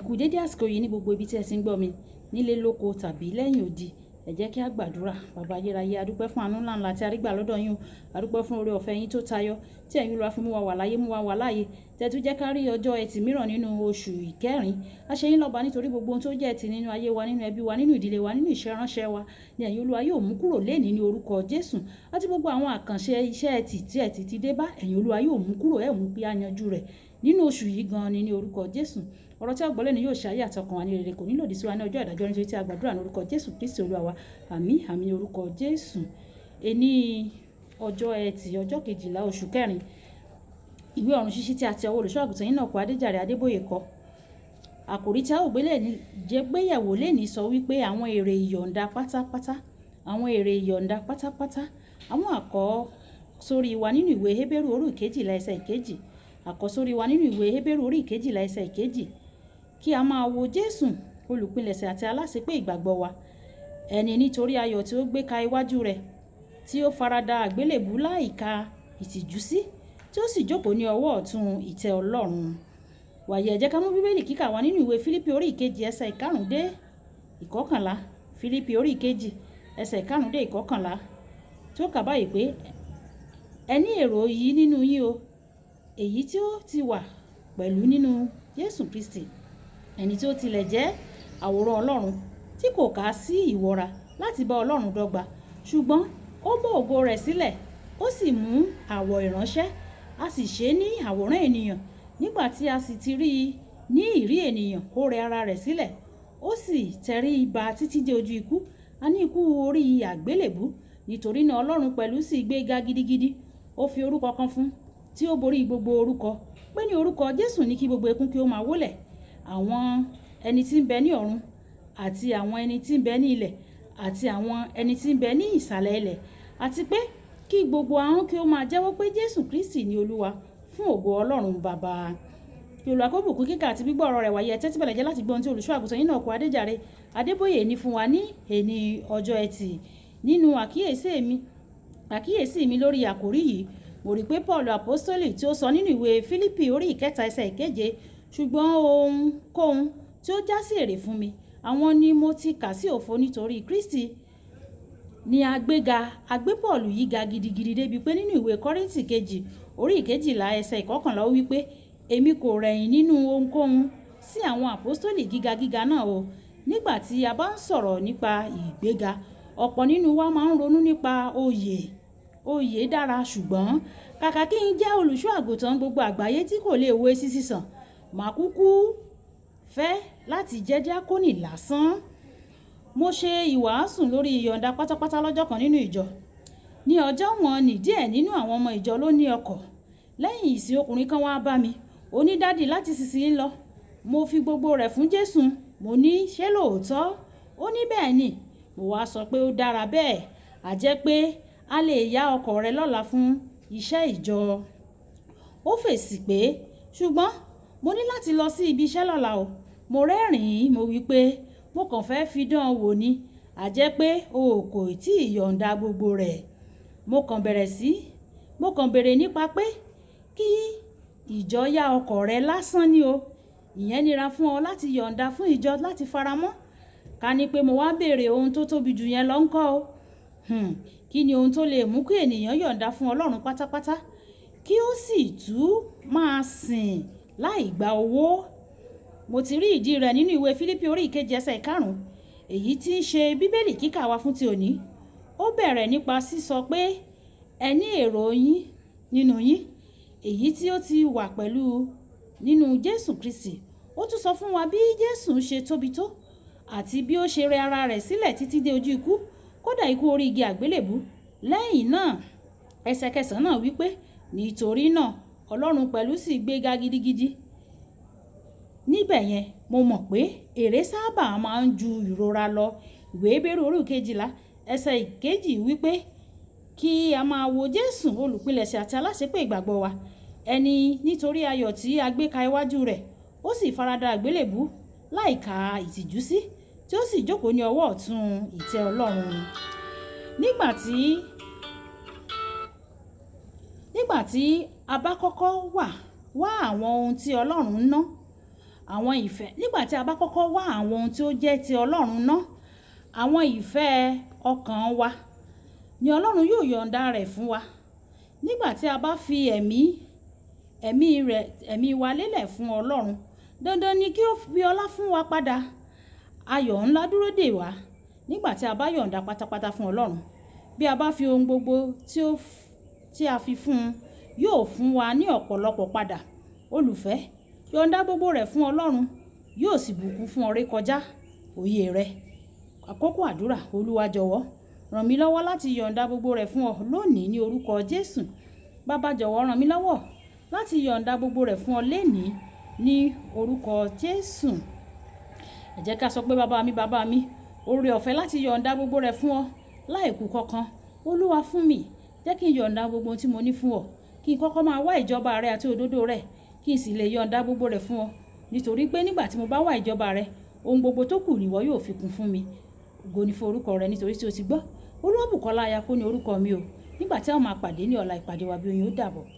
kú dédé àsìkò yìí ní gbogbo ibi tí ẹ ti ń gbọ́ mi nílé lóko tàbí lẹ́yìn odi. Ẹ jẹ́ kí a gbàdúrà. Bàbá ayérayé, a dúpẹ́ fún àánú ńláńlá tí a rí gbà lọ́dọ̀ yín o. A dúpẹ́ fún oore ọ̀fẹ́ yín tó tayọ tí ẹ̀yin Olúwa fi mú wa wà láyé, mú wa wà láàyè. Tẹ́ tún jẹ́ ká rí ọjọ́ ẹtì mìíràn nínú oṣù ìkẹrin. A ṣe yín lọ́ba nítorí gbogbo ohun tó jẹ́ ẹtì nínú ayé wa, nínú ẹbí wa, nínú ìdílé wa, nínú iṣẹ́ ránṣẹ́ wa ni ẹ̀yin Olúwa yóò mú kúrò lénìí ní orúkọ Jésù. Àti gbogbo àwọn àkànṣe iṣẹ́ ẹtì tí ẹtì ti dé bá, ẹ̀yin Olúwa yóò mú kúrò, ẹ mú pé a yanjú rẹ̀ nínú oṣù yìí gan-an ní orúkọ Jésù. Ọ̀rọ̀ tí a gbọ́ lẹ́nu yóò ṣayé àtọkàn wa ní rere, kò ní lòdì sí wa ní ọjọ́ ìdájọ́ nítorí tí a gbàdúrà ní orúkọ Jésù Kristi Olúwa wa. Àmín àmín ní orúkọ Jésù. Ení ọjọ́ ẹtì ọjọ́ 12 oṣù kẹrin. Ìwé ọ̀run ṣíṣí tí a ti ọwọ́ olùṣọ́ àgùntàn Enoch Adéjàre Adébóyè kọ. Àkòrí tí a ó gbéyẹ̀wò lénìí sọ wípé àwọn èrè ìyọ̀ǹda pátápátá. Àwọn èrè ìyọ̀ǹda pátápátá. Àwọn àkọ́sórí wa nínú ìwé Hébérù orí 12 ẹsẹ̀ 1. Àkọ́sórí wa nínú ìwé Hébérù orí 12 ẹsẹ̀ 1. Kí a máa wo Jésù olùpilẹ̀ṣẹ̀ àti aláṣepé ìgbàgbọ́ wa, ẹni nítorí ayọ̀ tí ó gbé ka iwájú rẹ̀, tí ó farada àgbélébù láìka ìtìjú sí, tí ó sì jókòó ní ọwọ́ ọ̀tún ìtẹ́ Ọlọ́run. Wàyí ẹ jẹ́ ká mú Bíbélì kíkà wa nínú ìwé Fílípì orí 2 ẹsẹ̀ 5 dé 11. Fílípì orí 2 ẹsẹ̀ 5 dé 11 tí ó kà báyìí pé ẹ ní èrò yìí nínú yín o, èyí tí ó ti wà pẹ̀lú nínú Jésù Kristi, ẹni tí ó tilẹ̀ jẹ́ àwòrán Ọlọ́run, tí kò kà sí ìwọra láti bá Ọlọ́run dọ́gba, ṣùgbọ́n ó bọ́ ògo rẹ̀ sílẹ̀, ó sì mú àwọ̀ ìránṣẹ́, a sì ṣe ní àwòrán ènìyàn. Nígbà tí a sì ti rí i ní ìrí ènìyàn, ó rẹ ara rẹ̀ sílẹ̀, ó sì tẹrí ba títí dé ojú ikú, a ní ikú orí àgbélébù. Nítorí náà Ọlọ́run pẹ̀lú sì gbé ga gidigidi, ó fi orúkọ kan fún tí ó borí gbogbo orúkọ, pé ní orúkọ Jésù ní kí gbogbo ekún kí ó máa wólẹ̀, àwọn ẹni tí ń bẹ ní ọ̀run àti àwọn ẹni tí ń bẹ ní ilẹ̀ àti àwọn ẹni tí ń bẹ ní ìsàlẹ̀ ilẹ̀, àti pé kí gbogbo ahọ́n kí ó máa jẹ́wọ́ pé Jésù Kristi ni Olúwa, fún ògo Ọlọ́run Baba. Kí Olúwa kó bùkún kíkà àti gbígbọ́ ọ̀rọ̀ rẹ̀. Wàyí ẹ tẹ́tí bẹ̀lẹ̀ jẹ́ láti gbọ́ ohun tí olùṣọ́ àgùntàn Enoch Adéjàre Adébóyè ní fún wa ní èní ọjọ́ ẹtì. Nínú àkíyèsí mi lórí àkòrí yìí, mo rí pé Paul apostoli tí ó sọ nínú ìwé Fílípì orí 3 ẹsẹ̀ 7, ṣùgbọ́n ohunkóhun tí ó já sí èrè fún mi, àwọn ni mo ti kà sí òfo nítorí Kristi ni a gbé Paul yìí ga gidigidi débi pé nínú ìwé Kọ́ríńtì kejì orí 12 ẹsẹ̀ 11 ó wí pé èmi kò rẹ̀yìn nínú ohunkóhun sí àwọn apostoli gíga náà o. Nígbà tí a bá ń sọ̀rọ̀ nípa ìgbéga, ọ̀pọ̀ nínú wa máa ń ronú nípa oyè dára, ṣùgbọ́n kàkà kí n jẹ́ olùṣọ́ àgùntàn gbogbo àgbáyé tí kò lè wo etí sísàn, màá kúkú fẹ́ láti jẹ́ díákónì lásán. Mo ṣe ìwàásù lórí ìyọ̀ǹda pátápátá lọ́jọ́ kan nínú ìjọ. Ní ọjọ́ wọn ní díẹ̀ nínú àwọn ọmọ ìjọ ló ní ọkọ̀. Lẹ́yìn ìsìn ọkùnrin kan wá bá mi, ó ní dádì láti sísìn lọ, mo fi gbogbo rẹ̀ fún Jésù. Mo ní ṣé lóòótọ́? Ó ní bẹ́ẹ̀ ni. Mo wá sọ pé ó dára bẹ́ẹ̀, a jẹ́ pé a lè yá ọkọ̀ rẹ lọ́la fún iṣẹ́ ìjọ. Ó fèsì pé ṣùgbọ́n mo ní láti lọ sí ibi iṣẹ́ lọ́la o. Mo rẹ́rìn-ín, mo wí pé mo kàn fẹ́ fi dán wò ni, a jẹ́ pé o kò tí ì yọ̀ǹda gbogbo rẹ̀. Mo kàn bèrè nípa pé kí ìjọ yá ọkọ̀ rẹ lásán ni o. Ìyẹn nira fún ọ láti yọ̀ǹda fún ìjọ láti faramọ́. Ká ní pé mo wá bèrè ohun tó tóbi jù yẹn lọ ńkọ́ o. Kí ni ohun tó lè mú kí ènìyàn yọ̀ǹda fún Ọlọ́run pátápátá kí ó sì tún máa sìn láì gba owó? Mo ti rí ìdí rẹ̀ nínú ìwé Fílípì orí 2 ẹsẹ̀ 5, èyí tí ń ṣe Bíbélì kíkà wa fún ti òní. Ó bẹ̀rẹ̀ nípa sísọ pé ẹ ní èrò yín nínú yín, èyí tí ó ti wà pẹ̀lú nínú Jésù Kristi. Ó tún sọ fún wa bí Jésù ṣe tóbi tó àti bí ó ṣe rẹ ara rẹ̀ sílẹ̀ títí dé ojú ikú, kódà ikú orí igi àgbélébù. Lẹ́yìn náà ẹsẹ̀ 9 náà wí pé nítorí náà Ọlọ́run pẹ̀lú sì gbé ga gidigidi. Níbẹ̀ yẹn mo mọ̀ pé èrè sábà máa ń ju ìrora lọ. Ìwé Hébérù orí 12 ẹsẹ̀ 2 wí pé kí a máa wo Jésù olùpilẹ̀ṣẹ̀ àti aláṣepé ìgbàgbọ́ wa, ẹni nítorí ayọ̀ tí a gbé ka iwájú rẹ̀, ó sì farada àgbélébù láìka ìtìjú sí, tí ó sì jókòó ní ọwọ́ ọ̀tún ìtẹ́ Ọlọ́run. Nígbà tí a bá kọ́kọ́ wá àwọn ohun tí Ọlọ́run ná, àwọn ìfẹ́ nígbà tí a bá kọ́kọ́ wá àwọn ohun tí ó jẹ́ ti Ọlọ́run náà, àwọn ìfẹ́ ọkàn wa ni Ọlọ́run yóò yọ̀ǹda rẹ̀ fún wa. Nígbà tí a bá fi ẹ̀mí wa lélẹ̀ fún Ọlọ́run, dandan ni kí ó fi ọlá fún wa padà. Ayọ̀ ńlá dúró dè wá nígbà tí a bá yọ̀ǹda pátápátá fún Ọlọ́run. Bí a bá fi ohun gbogbo tí a fi fún un, yóò fún wa ní ọ̀pọ̀lọpọ̀ padà. Olùfẹ́, yọ̀ǹda gbogbo rẹ̀ fún Ọlọ́run, yóò sì bùkún fún ọ rékọjá òye rẹ. Àkókò àdúrà. Olúwa jọ̀wọ́ ràn mí lọ́wọ́ láti yọ̀ǹda gbogbo rẹ̀ fún ọ lónìí ní orúkọ Jésù. Baba jọ̀wọ́ ràn mí lọ́wọ́ láti yọ̀ǹda gbogbo rẹ̀ fún ọ lénìí ní orúkọ Jésù. Ẹ jẹ́ ká sọ pé bàbá mi, oore ọ̀fẹ́ láti yọ̀ǹda gbogbo rẹ̀ fún ọ láìkù kankan. Olúwa fún mi, jẹ́ kí n yọ̀ǹda gbogbo ohun tí mo ní fún ọ, kí n kọ́kọ́ máa wá ìjọba rẹ àti òdodo rẹ, kí n sì lè yọ̀ǹda gbogbo rẹ̀ fún ọ. Nítorí pé nígbà tí mo bá wá ìjọba rẹ, ohun gbogbo tó kù nìwọ yóò fi kún fún mi. Ògo ni fún orúkọ rẹ nítorí tí o ti gbọ́. Olúwabùkọ́lá Ayako ní orúkọ mi o. Nígbà tí a máa pàdé ní ọ̀la, ìpàdé wa bí oyin ó dàbọ̀.